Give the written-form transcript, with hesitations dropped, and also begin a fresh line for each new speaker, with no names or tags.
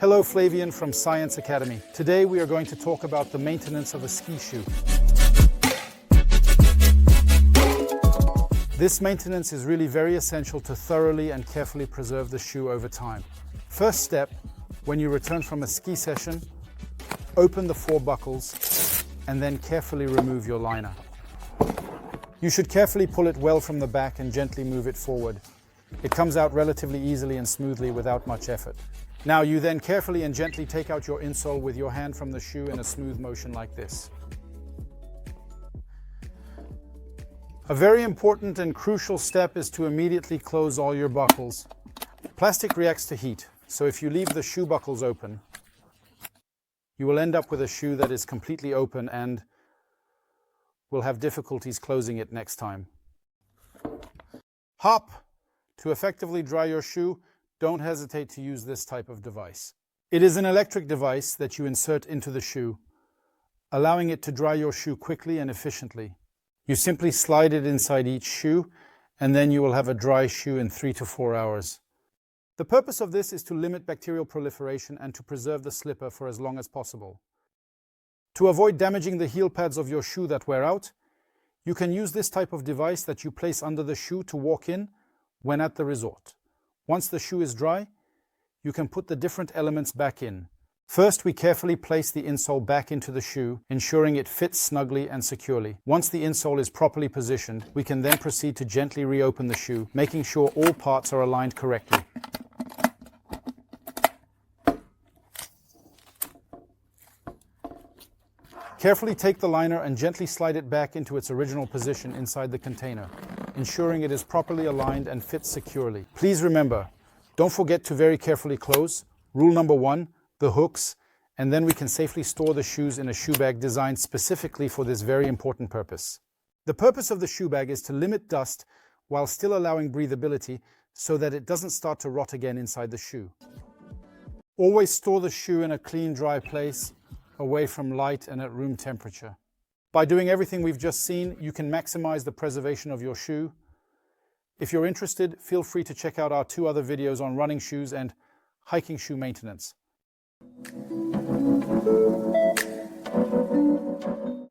Hello, Flavian from Science Academy. Today we are going to talk about the maintenance of a ski shoe. This maintenance is really very essential to thoroughly and carefully preserve the shoe over time. First step, when you return from a ski session, open the 4 buckles and then carefully remove your liner. You should carefully pull it well from the back and gently move it forward. It comes out relatively easily and smoothly without much effort. Now you then carefully and gently take out your insole with your hand from the shoe in a smooth motion like this. A very important and crucial step is to immediately close all your buckles. Plastic reacts to heat, so if you leave the shoe buckles open, you will end up with a shoe that is completely open and will have difficulties closing it next time. Hop! To effectively dry your shoe, don't hesitate to use this type of device. It is an electric device that you insert into the shoe, allowing it to dry your shoe quickly and efficiently. You simply slide it inside each shoe, and then you will have a dry shoe in 3 to 4 hours. The purpose of this is to limit bacterial proliferation and to preserve the slipper for as long as possible. To avoid damaging the heel pads of your shoe that wear out, you can use this type of device that you place under the shoe to walk in when at the resort. Once the shoe is dry, you can put the different elements back in. First, we carefully place the insole back into the shoe, ensuring it fits snugly and securely. Once the insole is properly positioned, we can then proceed to gently reopen the shoe, making sure all parts are aligned correctly. Carefully take the liner and gently slide it back into its original position inside the container, ensuring it is properly aligned and fits securely. Please remember, don't forget to very carefully close. Rule number 1, the hooks, and then we can safely store the shoes in a shoe bag designed specifically for this very important purpose. The purpose of the shoe bag is to limit dust while still allowing breathability so that it doesn't start to rot again inside the shoe. Always store the shoe in a clean, dry place, away from light and at room temperature. By doing everything we've just seen, you can maximize the preservation of your shoe. If you're interested, feel free to check out our 2 other videos on running shoes and hiking shoe maintenance.